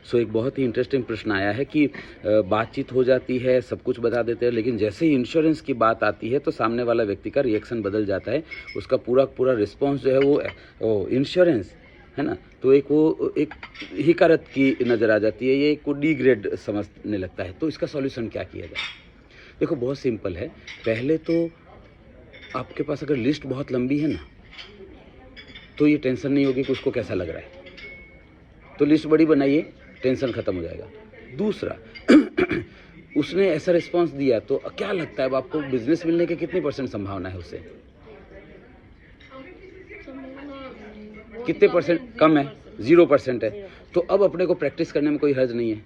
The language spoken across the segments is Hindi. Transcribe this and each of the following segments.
सो एक बहुत ही इंटरेस्टिंग प्रश्न आया है कि बातचीत हो जाती है, सब कुछ बता देते हैं, लेकिन जैसे ही इंश्योरेंस की बात आती है तो सामने वाला व्यक्ति का रिएक्शन बदल जाता है। उसका पूरा रिस्पॉन्स जो है वो इंश्योरेंस है ना, तो वो एक हिकारत की नज़र आ जाती है, ये को डिग्रेड समझने लगता है। तो इसका सॉल्यूशन क्या किया जाए? देखो बहुत सिंपल है। पहले तो आपके पास अगर लिस्ट बहुत लंबी है ना, तो ये टेंशन नहीं होगी कि उसको कैसा लग रहा है, तो लिस्ट बड़ी बनाइए, टेंशन खत्म हो जाएगा। दूसरा उसने ऐसा रिस्पांस दिया तो क्या लगता है अब आपको बिजनेस मिलने के कितनी % संभावना है उससे? कितने %? कम है, 0% है। तो अब अपने को प्रैक्टिस करने में कोई हर्ज नहीं है,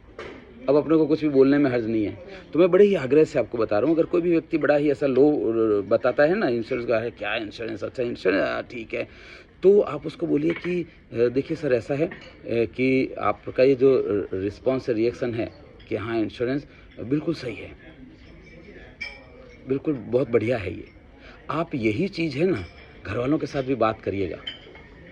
अब अपने को कुछ भी बोलने में हर्ज नहीं है। तो मैं बड़े ही आग्रह से आपको बता रहा हूँ, अगर कोई भी व्यक्ति बड़ा ही ऐसा लो बताता है ना इंश्योरेंस का है, क्या इंश्योरेंस, अच्छा इंश्योरेंस ठीक है, तो आप उसको बोलिए कि देखिए सर ऐसा है कि आपका ये जो रिस्पॉन्स है, रिएक्शन है कि हाँ इंश्योरेंस बिल्कुल सही है, बिल्कुल बहुत बढ़िया है ये। आप यही चीज़ है ना घर वालों के साथ भी बात करिएगा,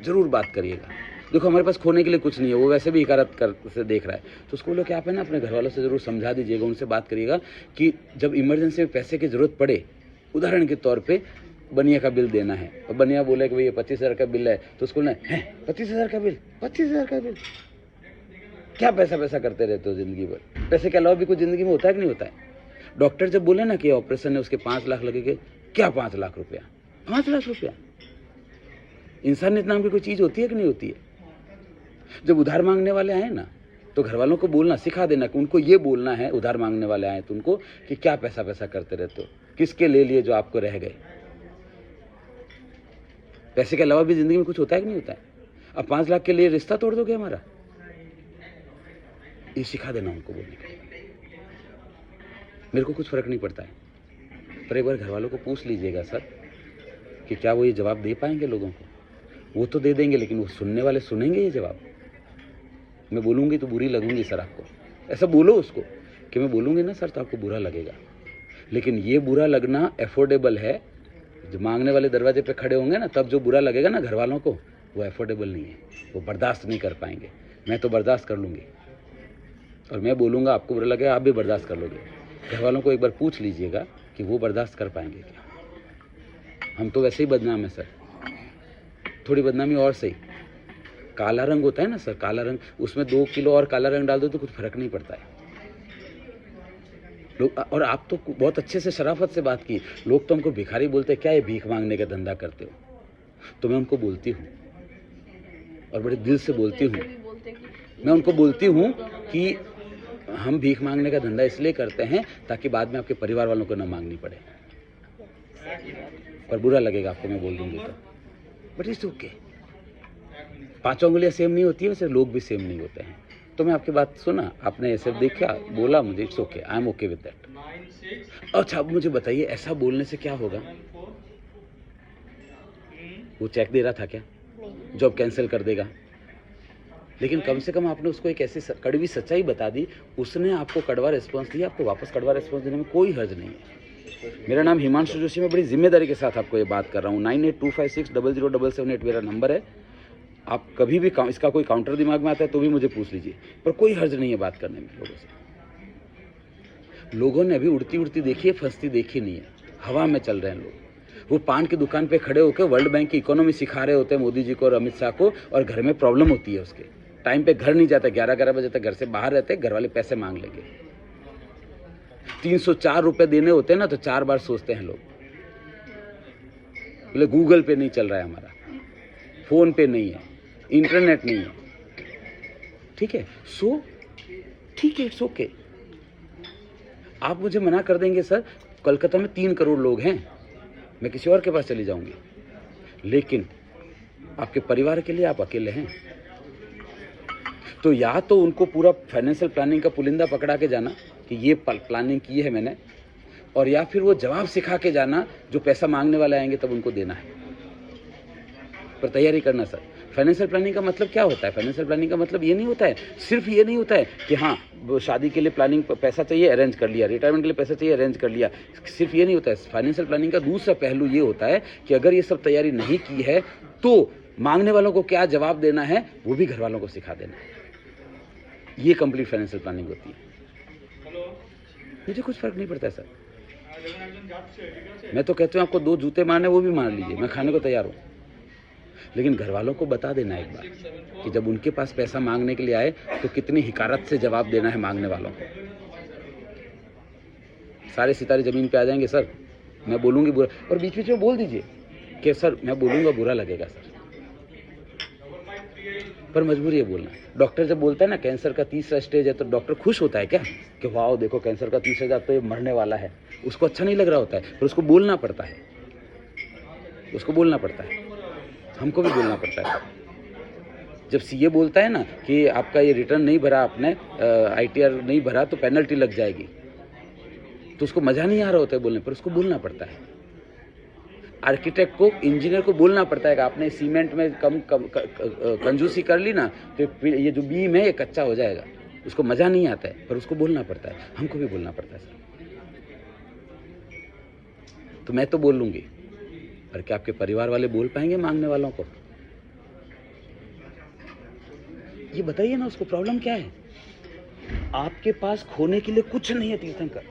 ज़रूर बात करिएगा। देखो हमारे पास खोने के लिए कुछ नहीं है, वो वैसे भी इकारत कर से देख रहा है, तो उसको बोलो कि आप है ना अपने घर वालों से ज़रूर समझा दीजिएगा, उनसे बात करिएगा कि जब इमरजेंसी में पैसे की ज़रूरत पड़े, उदाहरण के तौर पे बनिया का बिल देना है, और बनिया बोले कि भाई ये 25,000 का बिल है, तो उसको ना है 25,000 का बिल, 25,000 का बिल, क्या पैसा करते रहते हो ज़िंदगी भर? पैसे के अलावा भी कुछ ज़िंदगी में होता है कि नहीं होता है? डॉक्टर जब बोले ना कि ऑपरेशन है उसके 5 लाख लगेंगे, क्या 5 लाख रुपया? 5 लाख रुपया? इंसानियत नाम की कोई चीज़ होती है कि नहीं होती है? जब उधार मांगने वाले आए ना, तो घर वालों को बोलना सिखा देना कि उनको ये बोलना है, उधार मांगने वाले आए तो उनको कि क्या पैसा करते रहते हो, किसके ले लिए जो आपको रह गए। पैसे के अलावा भी जिंदगी में कुछ होता है कि नहीं होता है? अब 5 लाख के लिए रिश्ता तोड़ दोगे हमारा? ये सिखा देना उनको बोलने के लिए। मेरे को कुछ फर्क नहीं पड़ता है, पर एक बार घर वालों को पूछ लीजिएगा सर कि क्या वो ये जवाब दे पाएंगे लोगों को? वो तो दे देंगे, लेकिन वो सुनने वाले सुनेंगे ये जवाब? मैं बोलूँगी तो बुरी लगूंगी सर आपको, ऐसा बोलो उसको कि मैं बोलूँगी ना सर तो आपको बुरा लगेगा, लेकिन ये बुरा लगना एफोर्डेबल है। जो मांगने वाले दरवाजे पे खड़े होंगे ना, तब जो बुरा लगेगा ना घर वालों को, वो एफोर्डेबल नहीं है, वो बर्दाश्त नहीं कर पाएंगे। मैं तो बर्दाश्त कर लूँगी, और मैं बोलूँगा आपको बुरा लगेगा, आप भी बर्दाश्त कर लोगे। घर वालों को एक बार पूछ लीजिएगा कि वो बर्दाश्त कर पाएंगे क्या। हम तो वैसे ही बदनाम है सर, थोड़ी बदनामी और सही। काला रंग होता है ना सर, काला रंग, उसमें 2 किलो और काला रंग डाल दो तो कुछ फर्क नहीं पड़ता है लोग। और आप तो बहुत अच्छे से शराफत से बात की, लोग तो हमको भिखारी बोलते हैं, क्या ये भीख मांगने का धंधा करते हो? तो मैं उनको बोलती हूँ, और बड़े दिल से बोलती हूँ, मैं उनको बोलती हूँ कि हम भीख मांगने का धंधा इसलिए करते हैं ताकि बाद में आपके परिवार वालों को ना मांगनी पड़े, और बुरा लगेगा आपको मैं बोल दूंगी तो, बट इट्स ओके। 5 उंगलियां सेम नहीं होती है, वैसे लोग भी सेम नहीं होते हैं। तो मैं आपकी बात सुना, आपने ऐसे देखा, बोला मुझे, it's okay, I am okay with that. अच्छा अब मुझे बताइए, ऐसा बोलने से क्या होगा? वो चेक दे रहा था क्या? जॉब कैंसिल कर देगा? लेकिन कम से कम आपने उसको एक ऐसी कड़वी सच्चाई बता दी, उसने आपको कड़वा रिस्पॉन्स दिया, आपको वापस कड़वा रिस्पॉन्स देने में कोई हर्ज नहीं है। मेरा नाम हिमांशु जोशी, मैं बड़ी जिम्मेदारी के साथ आपको ये बात कर रहा हूँ। 9825600778 मेरा नंबर है। आप कभी भी इसका कोई काउंटर दिमाग में आता है तो भी मुझे पूछ लीजिए, पर कोई हर्ज नहीं है बात करने में लोगों से। लोगों ने अभी उड़ती उड़ती देखी है, फंसती देखी नहीं है, हवा में चल रहे हैं लोग। वो पान की दुकान पे खड़े होकर वर्ल्ड बैंक की इकोनॉमी सिखा रहे होते हैं मोदी जी को और अमित शाह को, और घर में प्रॉब्लम होती है, उसके टाइम पे घर नहीं जाता, 11-11 बजे तक घर से बाहर रहते, घर वाले पैसे मांग लेंगे। 304 रुपए देने होते हैं ना, तो 4 बार सोचते हैं लोग, बोले गूगल पे नहीं चल रहा है हमारा, फोन पे नहीं है, इंटरनेट नहीं है, ठीक है, सो ठीक है, इट्स ओके। आप मुझे मना कर देंगे सर, कोलकाता में 3 करोड़ लोग हैं, मैं किसी और के पास चली जाऊंगी, लेकिन आपके परिवार के लिए आप अकेले हैं। तो या तो उनको पूरा फाइनेंशियल प्लानिंग का पुलिंदा पकड़ा के जाना कि ये प्लानिंग की है मैंने, और या फिर वो जवाब सिखा के जाना, जो पैसा मांगने वाले आएंगे तब उनको देना है, पर तैयारी करना सर। फाइनेंशियल प्लानिंग का मतलब क्या होता है? फाइनेंशियल प्लानिंग का मतलब ये नहीं होता है, सिर्फ ये नहीं होता है कि हाँ शादी के लिए प्लानिंग पैसा चाहिए, अरेंज कर लिया, रिटायरमेंट के लिए पैसा चाहिए, अरेंज कर लिया, सिर्फ ये नहीं होता है। फाइनेंशियल प्लानिंग का दूसरा पहलू ये होता है कि अगर ये सब तैयारी नहीं की है तो मांगने वालों को क्या जवाब देना है वो भी घर वालों को सिखा देना है। ये कंप्लीट फाइनेंशियल प्लानिंग होती है। मुझे कुछ फर्क नहीं पड़ता है सर। मैं तो कहता हूँ आपको 2 जूते मारने वो भी मार लीजिए, मैं खाने को तैयार हूँ। लेकिन घर वालों को बता देना एक बार कि जब उनके पास पैसा मांगने के लिए आए तो कितनी हिकारत से जवाब देना है मांगने वालों को। सारे सितारे ज़मीन पे आ जाएंगे सर, मैं बोलूँगी बुरा, और बीच बीच में बोल दीजिए कि सर मैं बोलूँगा बुरा लगेगा सर, पर मजबूरी है बोलना। डॉक्टर जब बोलता है ना कैंसर का 3रा स्टेज है, तो डॉक्टर खुश होता है क्या कि वाह देखो कैंसर का 3रा स्टेज, तो ये मरने वाला है। उसको अच्छा नहीं लग रहा होता है, पर उसको बोलना पड़ता है, उसको बोलना पड़ता है, हमको भी बोलना पड़ता है। जब सीए बोलता है ना कि आपका ये रिटर्न नहीं भरा आपने, ITR नहीं भरा तो पेनल्टी लग जाएगी, तो उसको मज़ा नहीं आ रहा होता है बोलने पर, उसको बोलना पड़ता है। आर्किटेक्ट को, इंजीनियर को बोलना पड़ता है कि आपने सीमेंट में कंजूसी कर ली ना तो ये जो बीम है ये कच्चा हो जाएगा। उसको मज़ा नहीं आता है, पर उसको बोलना पड़ता है, हमको भी बोलना पड़ता है सर। तो मैं तो बोल लूँगी, पर क्या आपके परिवार वाले बोल पाएंगे मांगने वालों को? ये बताइए ना, उसको प्रॉब्लम क्या है? आपके पास खोने के लिए कुछ नहीं है तीर्थंकर।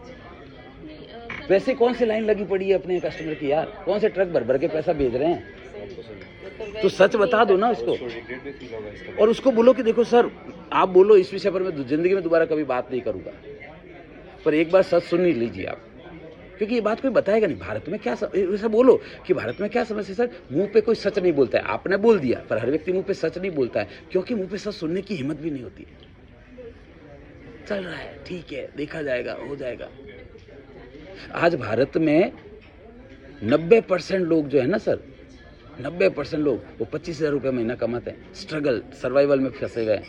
वैसे कौन सी लाइन लगी पड़ी है अपने कस्टमर की यार, कौन से ट्रक भर भर के पैसा भेज रहे हैं? तो सच बता दो ना उसको, और उसको बोलो कि देखो सर, आप बोलो इस विषय पर मैं जिंदगी में दोबारा कभी बात नहीं करूंगा, पर एक बार सच सुन ही लीजिए आप, क्योंकि ये बात कोई बताएगा नहीं। भारत में क्या ऐसा बोलो कि भारत में क्या समस्या सर, मुंह पे कोई सच नहीं बोलता है। आपने बोल दिया, पर हर व्यक्ति मुंह पे सच नहीं बोलता है, क्योंकि मुंह पे सच सुनने की हिम्मत भी नहीं होती है। चल रहा है, ठीक है, देखा जाएगा, हो जाएगा। आज भारत में 90% लोग जो है ना सर, 90% लोग वो 25,000 रुपये महीना कमाते हैं, स्ट्रगल सर्वाइवल में फंसे हुए हैं।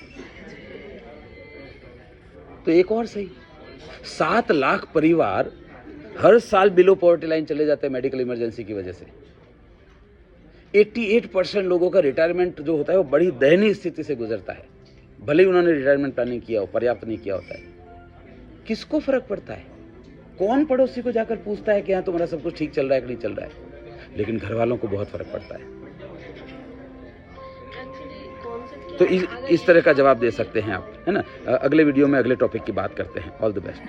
तो एक और सही, 7 लाख परिवार हर साल बिलो पॉवर्टी लाइन चले जाते हैं मेडिकल इमरजेंसी की वजह से। 88% लोगों का रिटायरमेंट जो होता है वो बड़ी दयनीय स्थिति से गुजरता है, भले ही उन्होंने रिटायरमेंट प्लानिंग किया हो, पर्याप्त नहीं किया होता है। किसको फर्क पड़ता है? कौन पड़ोसी को जाकर पूछता है कि हाँ तुम्हारा सब कुछ ठीक चल रहा है कि नहीं चल रहा है? लेकिन घर वालों को बहुत फर्क पड़ता है। तो इस तरह का जवाब दे सकते हैं आप, है ना। अगले वीडियो में अगले टॉपिक की बात करते हैं। All the best.